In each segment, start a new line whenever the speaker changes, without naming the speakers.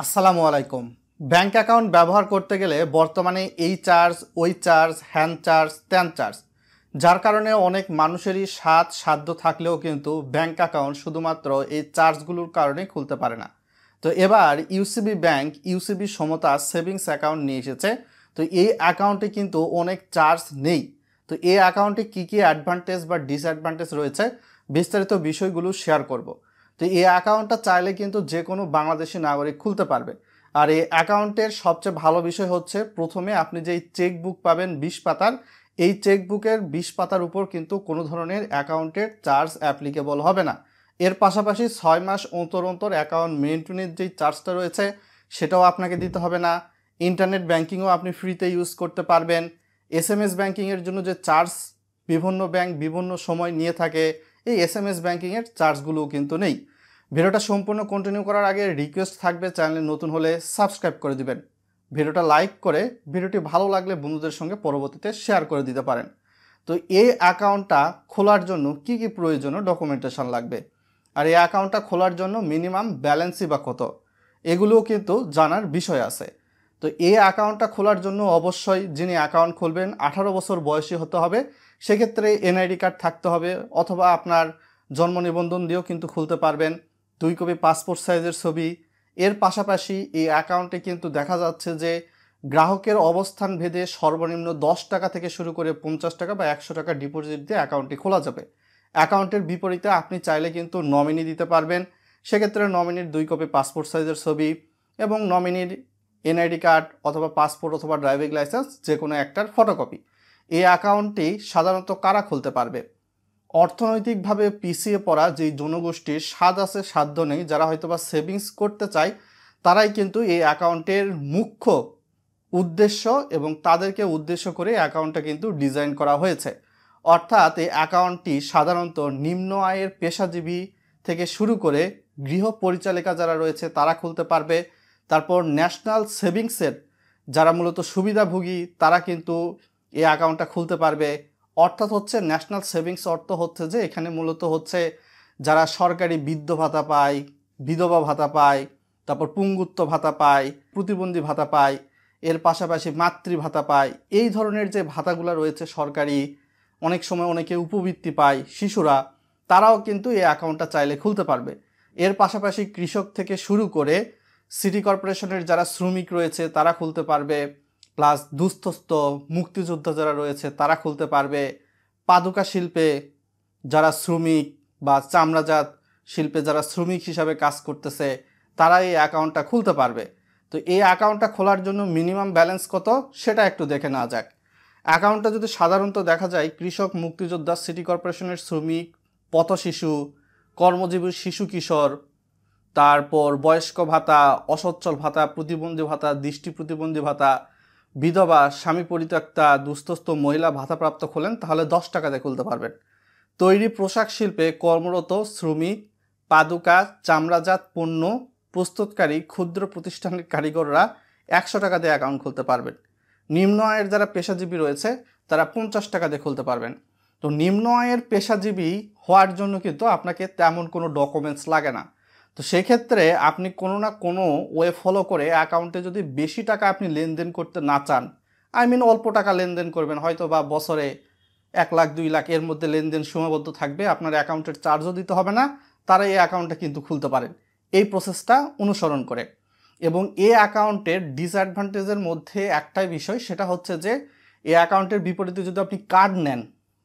আসসালামু আলাইকুম। Bank account ব্যবহার করতে গেলে বর্তমানে এই চার্জ, ওই চার্জ, হ্যান চার্জ, ত্যান চার্জ, যার কারণে অনেক মানুষেরই সাধ্য থাকলেও কিন্তু ব্যাংক অ্যাকাউন্ট শুধুমাত্র এই চার্জগুলোর কারণে খুলতে পারে না। তো এবার ইউসিবি ব্যাংক ইউসিবি সমতা সেভিংস অ্যাকাউন্ট নিয়ে এসেছে। তো এই অ্যাকাউন্টে কিন্তু অনেক চার্জ নেই। তো এই অ্যাকাউন্টে কী কী অ্যাডভান্টেজ বা ডিসঅ্যাডভান্টেজ রয়েছে বিস্তারিত বিষয়গুলো শেয়ার করব। তো এই অ্যাকাউন্টটা চাইলে কিন্তু যে কোনো বাংলাদেশি নাগরিক খুলতে পারবে। আর এই অ্যাকাউন্টের সবচেয়ে ভালো বিষয় হচ্ছে প্রথমে আপনি যেই চেকবুক পাবেন 20 পাতার, এই চেকবুকের 20 পাতার উপর কিন্তু কোনো ধরনের অ্যাকাউন্টের চার্জ অ্যাপ্লিকেবল হবে না। এর পাশাপাশি 6 মাস অন্তর অন্তর অ্যাকাউন্ট মেনটেনের যেই চার্জটা রয়েছে সেটাও আপনাকে দিতে হবে না। ইন্টারনেট ব্যাংকিংও আপনি ফ্রিতে ইউজ করতে পারবেন। SMS ব্যাংকিংয়ের জন্য যে চার্জ বিভিন্ন ব্যাংক বিভিন্ন সময় নিয়ে থাকে, এই SMS ব্যাংকিংয়ের চার্জগুলোও কিন্তু নেই। ভিডিওটা সম্পূর্ণ কন্টিনিউ করার আগে রিকোয়েস্ট থাকবে, চ্যানেলে নতুন হলে সাবস্ক্রাইব করে দিবেন। ভিডিওটা লাইক করে ভিডিওটি ভালো লাগলে বন্ধুদের সঙ্গে পরবর্তীতে শেয়ার করে দিতে পারেন। তো এই অ্যাকাউন্টটা খোলার জন্য কি কি প্রয়োজনীয় ডকুমেন্টেশন লাগবে, আর এই অ্যাকাউন্টটা খোলার জন্য মিনিমাম ব্যালেন্সই বা কত, এগুলোও কিন্তু জানার বিষয় আছে। তো এই অ্যাকাউন্টটা খোলার জন্য অবশ্যই যিনি অ্যাকাউন্ট খুলবেন 18 বছর বয়সী হতে হবে। সেক্ষেত্রে NID কার্ড থাকতে হবে, অথবা আপনার জন্ম নিবন্ধন দিয়েও কিন্তু খুলতে পারবেন। 2 কপি পাসপোর্ট সাইজের ছবি। এর পাশাপাশি এই অ্যাকাউন্টে কিন্তু দেখা যাচ্ছে যে গ্রাহকের অবস্থান ভেদে সর্বনিম্ন 10 টাকা থেকে শুরু করে 50 টাকা বা 100 টাকা ডিপোজিট দিয়ে অ্যাকাউন্টটি খোলা যাবে। অ্যাকাউন্টের বিপরীতে আপনি চাইলে কিন্তু নমিনি দিতে পারবেন। সেক্ষেত্রে নমিনির 2 কপি পাসপোর্ট সাইজের ছবি এবং নমিনির NID কার্ড অথবা পাসপোর্ট অথবা ড্রাইভিং লাইসেন্স যে কোনো একটার ফটোকপি। এই অ্যাকাউন্টটি সাধারণত কারা খুলতে পারবে? অর্থনৈতিকভাবে পিছিয়ে পড়া যেই জনগোষ্ঠীর স্বাদ আছে সাধ্য নেই, যারা হয়তোবা সেভিংস করতে চায়, তারাই কিন্তু এই অ্যাকাউন্টের মুখ্য উদ্দেশ্য এবং তাদেরকে উদ্দেশ্য করে অ্যাকাউন্টটা কিন্তু ডিজাইন করা হয়েছে। অর্থাৎ এই অ্যাকাউন্টটি সাধারণত নিম্ন আয়ের পেশাজীবী থেকে শুরু করে গৃহ পরিচালিকা যারা রয়েছে তারা খুলতে পারবে। তারপর ন্যাশনাল সেভিংসের যারা মূলত সুবিধাভোগী তারা কিন্তু এই অ্যাকাউন্টটা খুলতে পারবে। অর্থাৎ হচ্ছে ন্যাশনাল সেভিংস অর্থ হচ্ছে যে এখানে মূলত হচ্ছে যারা সরকারি বৃদ্ধ ভাতা পায়, বিধবা ভাতা পায়, তারপর পুঙ্গুত্ব ভাতা পায়, প্রতিবন্ধী ভাতা পায়, এর পাশাপাশি মাতৃ ভাতা পায়, এই ধরনের যে ভাতাগুলো রয়েছে সরকারি, অনেক সময় অনেকে উপবৃত্তি পায় শিশুরা, তারাও কিন্তু এই অ্যাকাউন্টটা চাইলে খুলতে পারবে। এর পাশাপাশি কৃষক থেকে শুরু করে সিটি কর্পোরেশনের যারা শ্রমিক রয়েছে তারা খুলতে পারবে, প্লাস দুস্থস্থ মুক্তিযোদ্ধা যারা রয়েছে তারা খুলতে পারবে, পাদুকা শিল্পে যারা শ্রমিক বা চামড়াজাত শিল্পে যারা শ্রমিক হিসাবে কাজ করতেছে তারা এই অ্যাকাউন্টটা খুলতে পারবে। তো এই অ্যাকাউন্টটা খোলার জন্য মিনিমাম ব্যালেন্স কত সেটা একটু দেখে নেওয়া যাক। অ্যাকাউন্টটা যদি সাধারণত দেখা যায় কৃষক, মুক্তিযোদ্ধা, সিটি কর্পোরেশনের শ্রমিক, পথশিশু, কর্মজীবী শিশু কিশোর, তারপর বয়স্ক ভাতা, অসচ্ছল ভাতা, প্রতিবন্ধী ভাতা, দৃষ্টি প্রতিবন্ধী ভাতা, বিধবা, স্বামী পরিত্যক্তা, দুস্থস্থ মহিলা ভাতাপ্রাপ্ত খোলেন তাহলে 10 টাকা দিয়ে খুলতে পারবেন। তৈরি পোশাক শিল্পে কর্মরত শ্রমিক, পাদুকা, চামড়াজাত পণ্য প্রস্তুতকারী ক্ষুদ্র প্রতিষ্ঠানের কারিগররা 100 টাকা দিয়ে অ্যাকাউন্ট খুলতে পারবেন। নিম্ন আয়ের যারা পেশাজীবী রয়েছে তারা 50 টাকা দিয়ে খুলতে পারবেন। তো নিম্ন আয়ের পেশাজীবী হওয়ার জন্য কিন্তু আপনাকে তেমন কোনো ডকুমেন্টস লাগে না। তো সেক্ষেত্রে আপনি কোনো না কোনো ওয়ে ফলো করে অ্যাকাউন্টে যদি বেশি টাকা আপনি লেনদেন করতে না চান, অল্প টাকা লেনদেন করবেন, হয়তো বা বছরে 1 লাখ 2 লাখ এর মধ্যে লেনদেন সীমাবদ্ধ থাকবে, আপনার অ্যাকাউন্টের চার্জও দিতে হবে না, তারা এই অ্যাকাউন্টটা কিন্তু খুলতে পারেন এই প্রসেসটা অনুসরণ করে। এবং এই অ্যাকাউন্টের ডিসঅ্যাডভান্টেজের মধ্যে একটাই বিষয়, সেটা হচ্ছে যে এই অ্যাকাউন্টের বিপরীতে যদি আপনি কার্ড নেন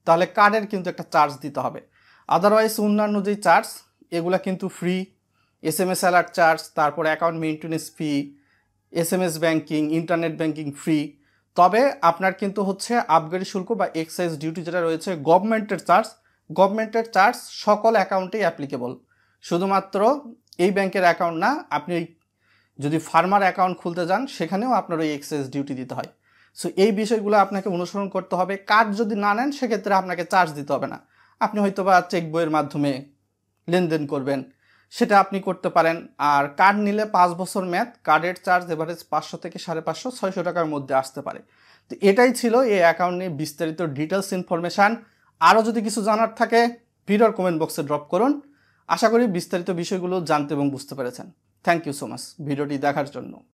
তাহলে কার্ডের কিন্তু একটা চার্জ দিতে হবে। আদারওয়াইজ অন্যান্য যেই চার্জ এগুলা কিন্তু ফ্রি। SMS অ্যালার্ট চার্জ, তারপর অ্যাকাউন্ট মেইনটেনেন্স ফি, SMS banking, internet banking free. তবে আপনার কিন্তু হচ্ছে আবগারি শুল্ক বা এক্সাইজ ডিউটি যেটা রয়েছে গভর্নমেন্টের চার্জ সকল অ্যাকাউন্টেই অ্যাপ্লিকেবল। শুধুমাত্র এই ব্যাংকের অ্যাকাউন্ট না, আপনি যদি ফার্মার অ্যাকাউন্ট খুলতে যান সেখানেও আপনার ওই এক্সাইজ ডিউটি দিতে হয়। সো এই বিষয়গুলো আপনাকে অনুসরণ করতে হবে। কার্ড যদি না নেন সেক্ষেত্রে আপনাকে চার্জ দিতে হবে না, আপনি হয়তো বা চেক বইয়ের মাধ্যমে লেনদেন করবেন, সেটা আপনি করতে পারেন। আর কার্ড নিলে 5 বছর মেয়াদ, কার্ডের চার্জ এভারেজ 500 থেকে 550 600 টাকার মধ্যে আসতে পারে। তো এটাই ছিল এই অ্যাকাউন্ট নিয়ে বিস্তারিত ডিটেলস ইনফরমেশান। আরও যদি কিছু জানার থাকে ভিডিওর কমেন্ট বক্সে ড্রপ করুন। আশা করি বিস্তারিত বিষয়গুলো জানতে এবং বুঝতে পেরেছেন। থ্যাংক ইউ সো মাচ ভিডিওটি দেখার জন্য।